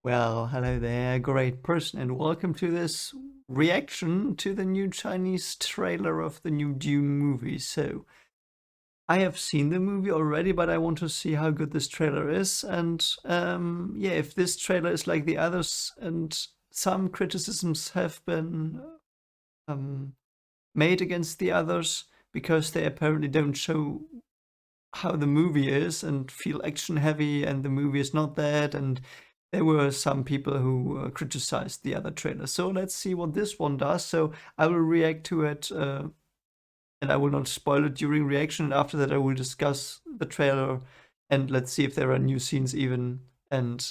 Well, hello there, great person, and welcome to this reaction to the new Chinese trailer of the new Dune movie. So, I have seen the movie already, but I want to see how good this trailer is, and yeah, if this trailer is like the others, and some criticisms have been um, made against the others because they apparently don't show how the movie is and feel action heavy, and the movie is not that. And there were some people who criticized the other trailer. So let's see what this one does. So I will react to it, and I will not spoil it during reaction. And after that, I will discuss the trailer, and let's see if there are new scenes even. And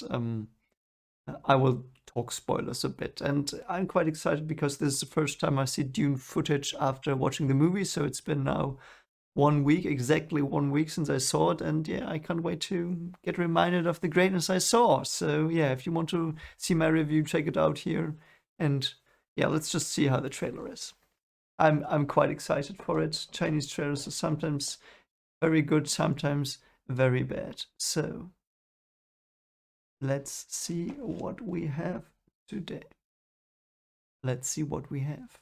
I will talk spoilers a bit. And I'm quite excited because this is the first time I see Dune footage after watching the movie. So it's been now 1 week, exactly 1 week since I saw it, and yeah, I can't wait to get reminded of the greatness I saw. So yeah, if you want to see my review, check it out here. And yeah, let's just see how the trailer is. I'm quite excited for it. Chinese trailers are sometimes very good, sometimes very bad. So let's see what we have today. Let's see what we have.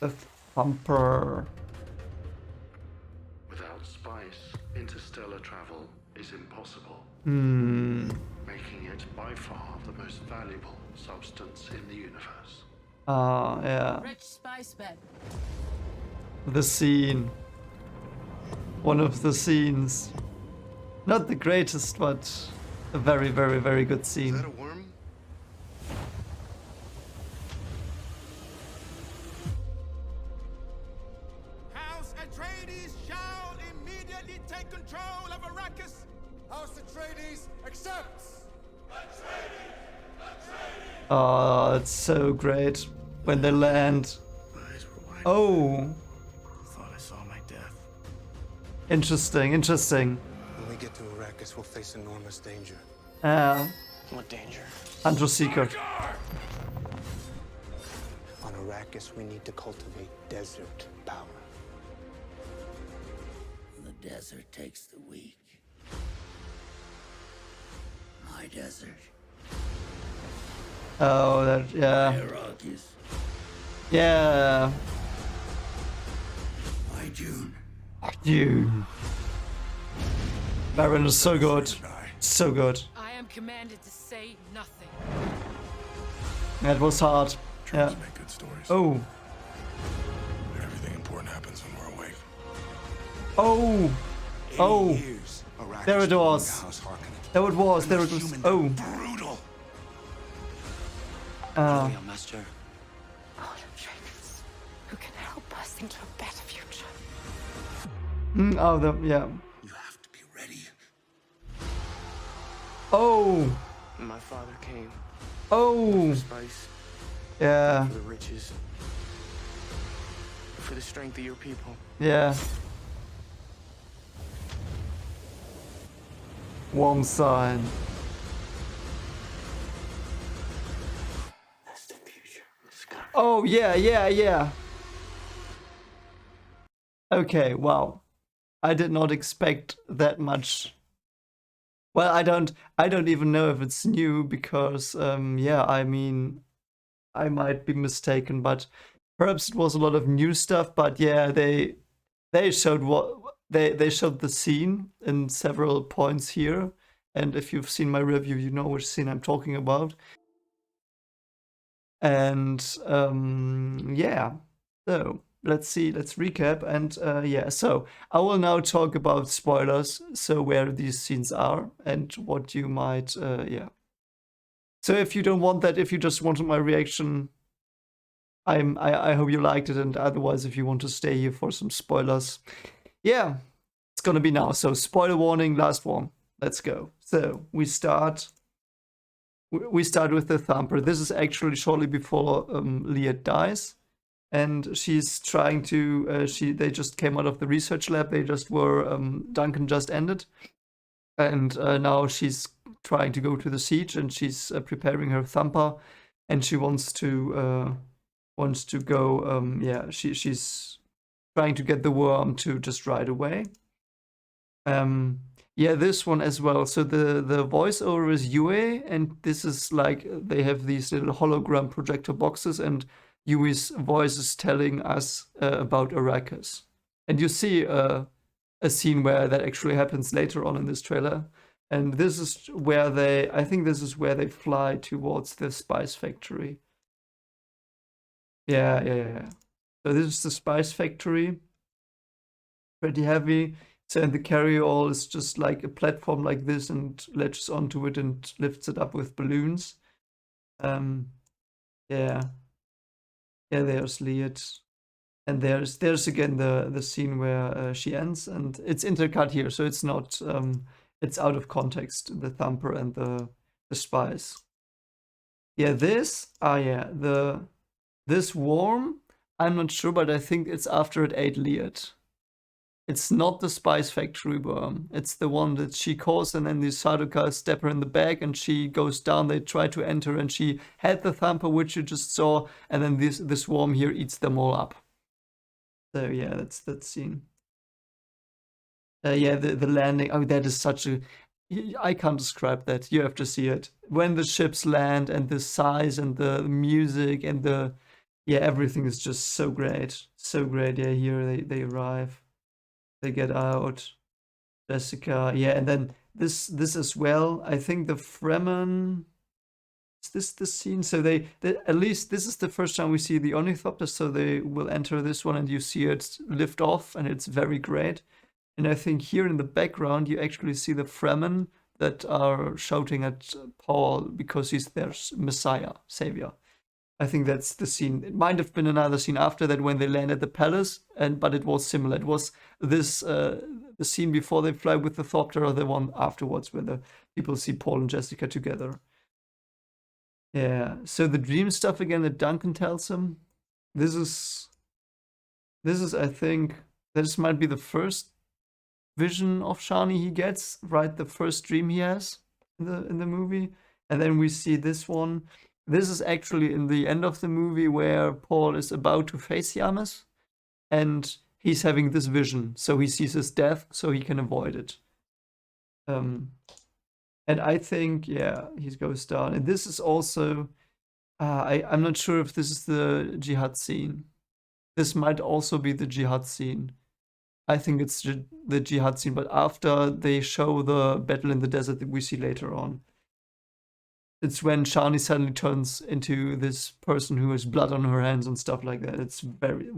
A thumper. Without spice, interstellar travel is impossible, making it by far the most valuable substance in the universe. Yeah. Rich spice bed. The scene. One of the scenes. Not the greatest, but a very, very, very good Is scene. that a worm? House Atreides shall immediately take control of Arrakis. House Atreides accepts. Oh, it's so great when they land. Eyes were wide. Oh, Thought I saw my death. interesting, interesting. When we get to Arrakis, we'll face enormous danger. What danger? Hunter Seeker. On Arrakis, we need to cultivate desert power. The desert takes the weak. My desert. Oh, that, yeah. Arrakis. Yeah. My Dune. You. Baron is so good. So good. I am commanded to say nothing. That was hard. Yeah. Make good stories. Oh. Everything important happens when we're awake. Oh. Oh. There it was. There it was. There it was. Oh. Brutal. Master. Who can help us into a better future? Oh, yeah. You have to be ready. Oh. My father came Oh. for spice, Yeah. for the riches, for the strength of your people. Yeah. Warm sign. That's the future. Oh, yeah, yeah, yeah. Okay, wow. I did not expect that much. Well, I don't even know if it's new because yeah, I mean, I might be mistaken, but perhaps it was a lot of new stuff. But yeah, they showed what they showed the scene in several points here. And if you've seen my review, you know which scene I'm talking about. And yeah, so let's see, let's recap. And yeah, so I will now talk about spoilers, so where these scenes are and what you might yeah. So if you don't want that, if you just wanted my reaction, I hope you liked it, and otherwise if you want to stay here for some spoilers, yeah, it's gonna be now. So spoiler warning, last one. Let's go. So we start with the thumper. This is actually shortly before Liet dies, and she's trying to. They just came out of the research lab. They just were. Duncan just ended, and now she's trying to go to the siege, and she's preparing her thumper, and she wants to go. Yeah, she's trying to get the worm to just ride away. Yeah, this one as well. So the voiceover is Yue, and this is like they have these little hologram projector boxes, and Yue's voice is telling us about Arrakis. And you see a scene where that actually happens later on in this trailer. And this is where I think this is where they fly towards the spice factory. Yeah. So this is the spice factory. Pretty heavy. So and the carryall is just like a platform like this and latches onto it and lifts it up with balloons. Yeah. Yeah, there's Liet. And there's again the scene where she ends, and it's intercut here, so it's not it's out of context, the thumper and the spice. Yeah, this this worm, I'm not sure, but I think it's after it ate Liet. It's not the spice factory worm. It's the one that she calls, and then the Sardaukar stab her in the back, and she goes down. They try to enter, and she had the thumper, which you just saw, and then this worm here eats them all up. So yeah, that's that scene. Yeah, the landing. Oh, that is such a. I can't describe that. You have to see it. When the ships land and the size and the music and yeah, everything is just so great, so great. Yeah, here they arrive, they get out. Jessica, yeah, and then this as well. I think the Fremen. Is this the scene? So they at least this is the first time we see the Ornithopter, so they will enter this one and you see it lift off, and it's very great. And I think here in the background you actually see the Fremen that are shouting at Paul because he's their Messiah, Savior. I think that's the scene. It might have been another scene after that when they land at the palace, but it was similar. It was this the scene before they fly with the Thopter, or the one afterwards where the people see Paul and Jessica together. Yeah, so the dream stuff again that Duncan tells him. This is I think this might be the first vision of Shani he gets, right? The first dream he has in the movie. And then we see this one. This is actually in the end of the movie where Paul is about to face Yamas, and he's having this vision. So he sees his death so he can avoid it. And I think, yeah, he goes down. And this is also, I'm not sure if this is the jihad scene. This might also be the jihad scene. I think it's the jihad scene, but after they show the battle in the desert that we see later on. It's when Shani suddenly turns into this person who has blood on her hands and stuff like that. It's very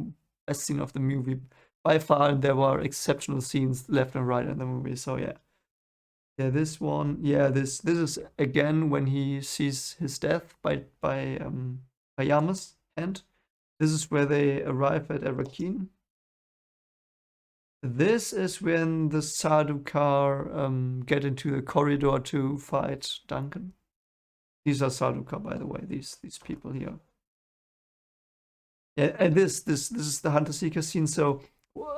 best scene of the movie by far, and there were exceptional scenes left and right in the movie. So yeah. Yeah, this one. Yeah, this is again when he sees his death by Yama's hand. This is where they arrive at Arrakeen. This is when the Sardaukar get into the corridor to fight Duncan. These are Sardaukar, by the way. These people here. Yeah, and this is the Hunter Seeker scene. So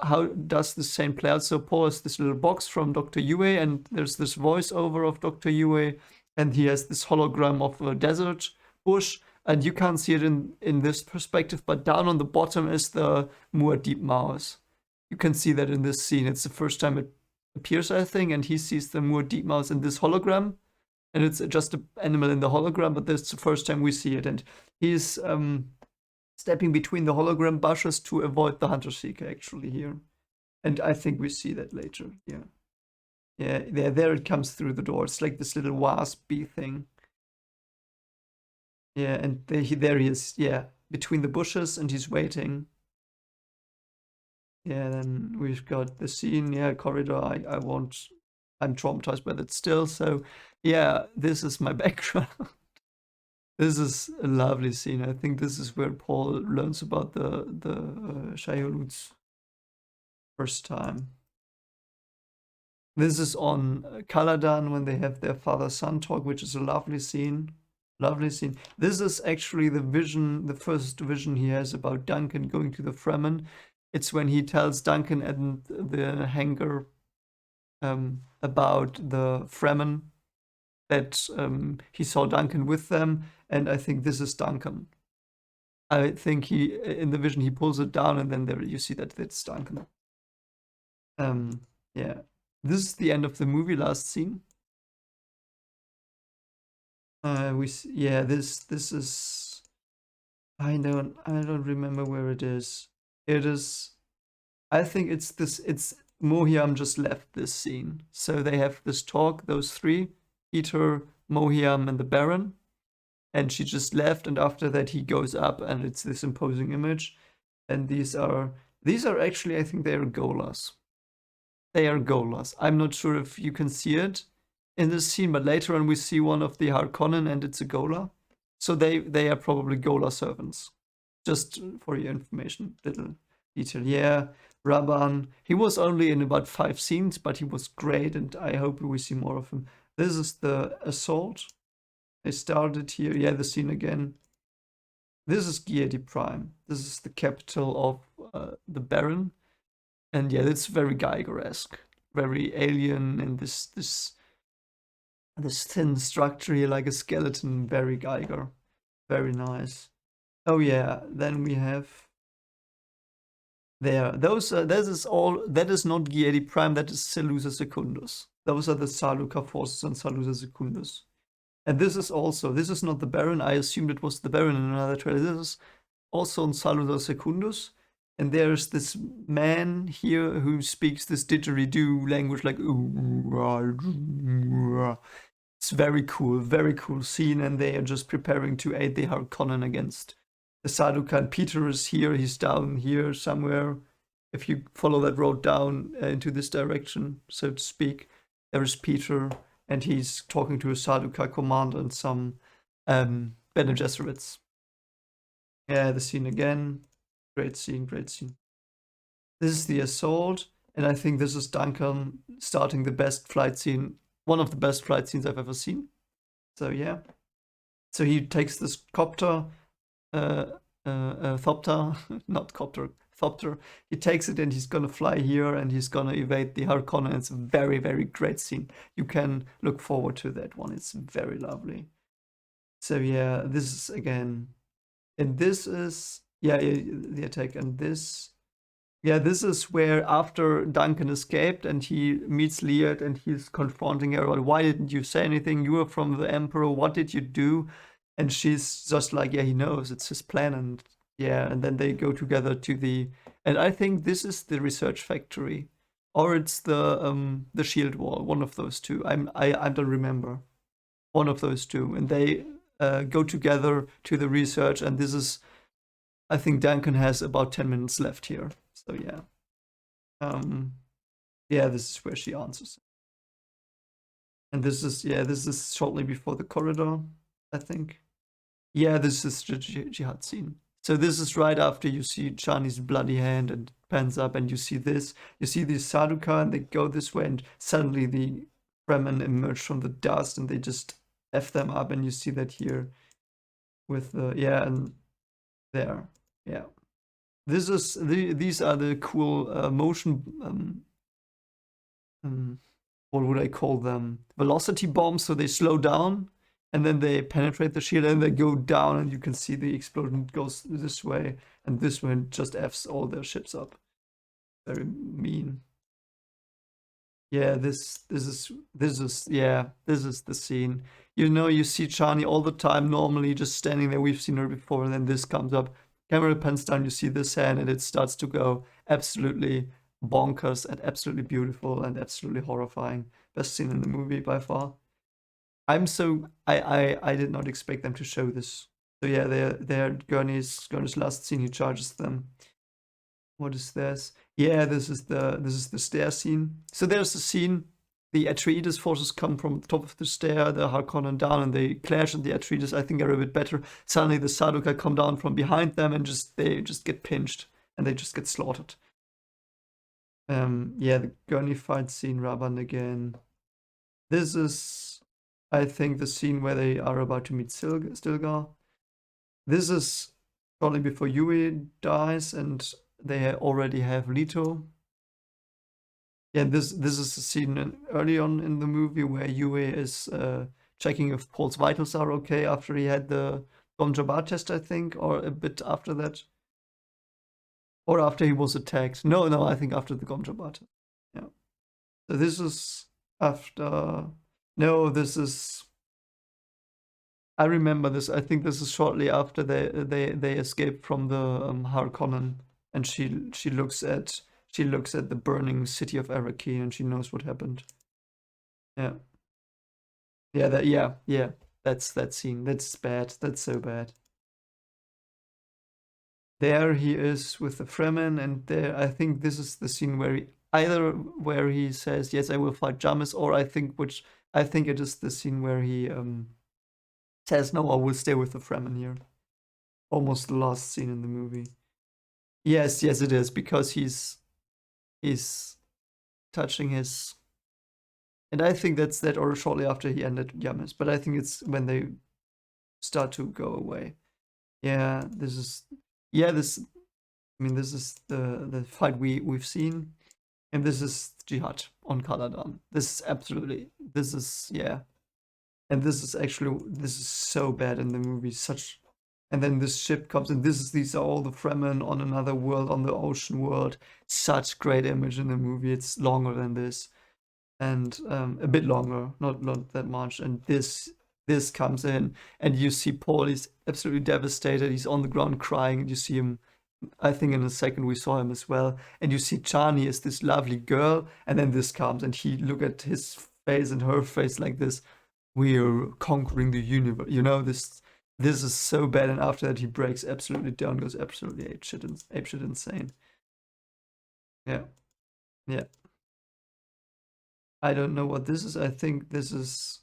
how does the same play out? So Paul has this little box from Dr. Yue, and there's this voiceover of Dr. Yue, and he has this hologram of a desert bush, and you can't see it in this perspective, but down on the bottom is the Muad'Dib mouse. You can see that in this scene. It's the first time it appears, I think, and he sees the Muad'Dib mouse in this hologram, and it's just an animal in the hologram, but that's the first time we see it, and he's stepping between the hologram bushes to avoid the Hunter Seeker actually here. And I think we see that later, yeah. Yeah, there it comes through the door. It's like this little wasp bee thing. Yeah, and there he is, yeah, between the bushes, and he's waiting. Yeah, then we've got the scene, yeah, corridor. I'm traumatized by that still, so yeah, this is my background. This is a lovely scene. I think this is where Paul learns about the Shai-Hulud's first time. This is on Caladan when they have their father-son talk, which is a lovely scene. Lovely scene. This is actually the first vision he has about Duncan going to the Fremen. It's when he tells Duncan and the hangar about the Fremen, that he saw Duncan with them, and I think this is Duncan. I think in the vision he pulls it down, and then there you see that it's Duncan. Yeah, This is the end of the movie, last scene. Yeah, this is, I don't remember where it is. It is, I think it's Mohiam just left this scene. So they have this talk, those three, Peter, Mohiam, and the Baron. And she just left, and after that he goes up, and it's this imposing image. And these are actually, I think they are Golas. They are Golas. I'm not sure if you can see it in this scene, but later on we see one of the Harkonnen, and it's a Gola. So they are probably Gola servants. Just for your information, little detail. Yeah, Rabban. He was only in about 5 scenes, but he was great, and I hope we see more of him. This is the assault. They started here. Yeah, the scene again. This is Giedi Prime. This is the capital of the Baron. And yeah, it's very Geiger-esque. Very alien, and this thin structure here, like a skeleton. Very Geiger. Very nice. Oh yeah, then we have there. That is not Giedi Prime, that is Seleucia Secundus. Those are the Sarluca forces and Seleucia Secundus. And this is not the Baron. I assumed it was the Baron in another trailer. This is also on Seleucia Secundus. And there's this man here who speaks this didgeridoo language, like it's very cool scene, and they are just preparing to aid the Harkonnen against the Sarduka. And Peter is here, he's down here somewhere. If you follow that road down into this direction, so to speak, there is Peter, and he's talking to a Sarduka commander and some Bene Gesserits. Yeah, the scene again. Great scene. This is the assault, and I think this is Duncan starting the best flight scene, one of the best flight scenes I've ever seen. So yeah. So he takes this copter, thopter, not copter, thopter. He takes it and he's gonna fly here and he's gonna evade the Harkonnen. It's a very, very great scene. You can look forward to that one. It's very lovely. So yeah, this is again, and this is the attack, and this is where after Duncan escaped and he meets Liet and he's confronting her about, why didn't you say anything? You were from the Emperor. What did you do? And she's just like, yeah, he knows, it's his plan. And yeah, and then they go together to the, and I think this is the research factory, or it's the shield wall, one of those two. I don't remember, one of those two. And they go together to the research, and this is, I think Duncan has about 10 minutes left here. So yeah. Yeah, this is where she answers. And this is shortly before the corridor, I think. Yeah, this is the jihad scene. So this is right after you see Chani's bloody hand and pans up, and you see this. You see these Sarduka, and they go this way, and suddenly the Fremen emerge from the dust, and they just F them up, and you see that here with the, and there. Yeah. This is these are the cool motion what would I call them? Velocity bombs. So they slow down and then they penetrate the shield and they go down, and you can see the explosion goes this way and this way, and just F's all their ships up. Very mean. Yeah, this is the scene. You know, you see Chani all the time normally just standing there. We've seen her before, and then this comes up. Camera pans down, you see this hand, and it starts to go absolutely bonkers and absolutely beautiful and absolutely horrifying. Best scene in the movie by far. I did not expect them to show this. So yeah, they're Gurney's last scene. He charges them. What is this? Yeah, this is the stair scene. So there's a scene. The Atreides forces come from the top of the stair, the Harkonnen down, and they clash, and the Atreides, I think, are a bit better. Suddenly the Sarduka come down from behind them, and they just get pinched, and they just get slaughtered. Yeah, the Gurney fight scene, Rabban again. This is, I think, the scene where they are about to meet Stilgar. This is shortly before Yui dies, and they already have Leto. Yeah, this is a scene early on in the movie where Yue is checking if Paul's vitals are okay after he had the Dom Jabbar test, I think, or a bit after that. Or after he was attacked. No, I think after the Dom Jabbar test. Yeah. So this is after. No, this is. I remember this. I think this is shortly after they escape from the Harkonnen, and she looks at the burning city of Arrakeen, and she knows what happened. Yeah. Yeah. That's that scene. That's bad. That's so bad. There he is with the Fremen, and there I think this is the scene where he says, "Yes, I will fight Jamis," or I think it is the scene where he says, "No, I will stay with the Fremen here." Almost the last scene in the movie. Yes, it is, because he's touching his, and I think that's that, or shortly after he ended Jamis, but I think it's when they start to go away. Yeah, this is the fight we've seen, and this is Jihad on Caladan. And this is so bad in the movie. And then this ship comes, and these are all the Fremen on another world, on the ocean world. Such great image in the movie. It's longer than this, and a bit longer, not that much. And this comes in, and you see Paul. He's absolutely devastated. He's on the ground crying, and you see him. I think in a second we saw him as well, and you see Chani as this lovely girl, and then this comes, and he look at his face and her face like this. We are conquering the universe. This is so bad, and after that he breaks absolutely down, goes absolutely apeshit insane. Yeah. I don't know what this is. I think this is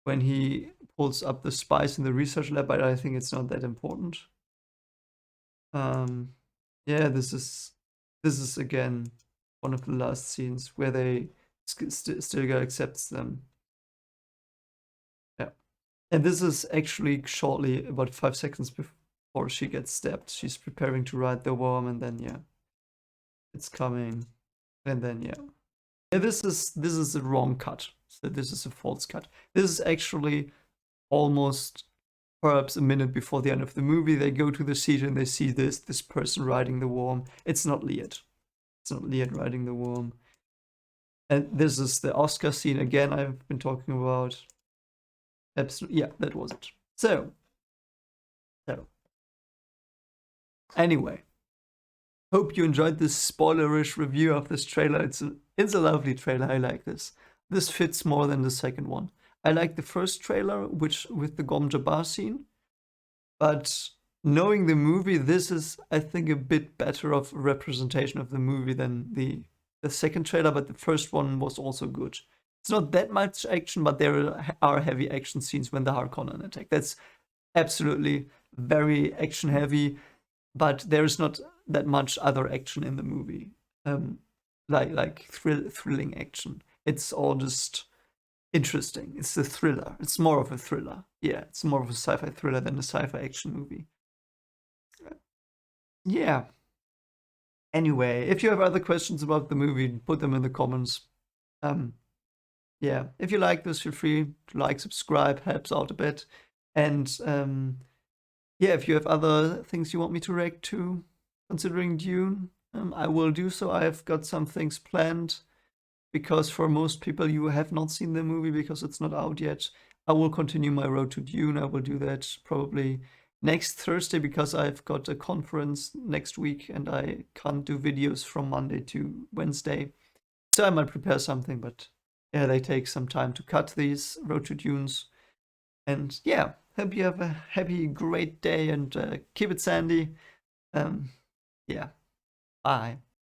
when he pulls up the spice in the research lab, but I think it's not that important. Yeah, this is again one of the last scenes where they Stilgar accepts them. Yeah, and this is actually shortly, about 5 seconds before she gets stabbed. She's preparing to ride the worm, and then it's coming, and then this is a wrong cut. So this is a false cut. This is actually almost perhaps a minute before the end of the movie. They go to the seat and they see this person riding the worm. It's not Liet. It's not Liet riding the worm. And this is the Oscar scene again I've been talking about. Absolutely, yeah, that was it. So anyway, hope you enjoyed this spoilerish review of this trailer. It's a lovely trailer. I like this. This fits more than the second one. I like the first trailer, which with the Gom Jabbar scene, but knowing the movie, this is, I think, a bit better of a representation of the movie than the second trailer, but the first one was also good. It's not that much action, but there are heavy action scenes when the Harkonnen attack. That's absolutely very action heavy, but there is not that much other action in the movie, like thrilling action. It's all just interesting. It's a thriller. It's more of a thriller. Yeah, it's more of a sci-fi thriller than a sci-fi action movie. Yeah. Anyway, if you have other questions about the movie, put them in the comments. Yeah, if you like this, feel free to like, subscribe, helps out a bit. And yeah, if you have other things you want me to react to, considering Dune, I will do so. I've got some things planned, because for most people you have not seen the movie because it's not out yet. I will continue my road to Dune. I will do that probably next Thursday, because I've got a conference next week and I can't do videos from Monday to Wednesday. So I might prepare something, but yeah, they take some time to cut these road to Dunes. And yeah, hope you have a happy, great day, and keep it sandy. Yeah, bye.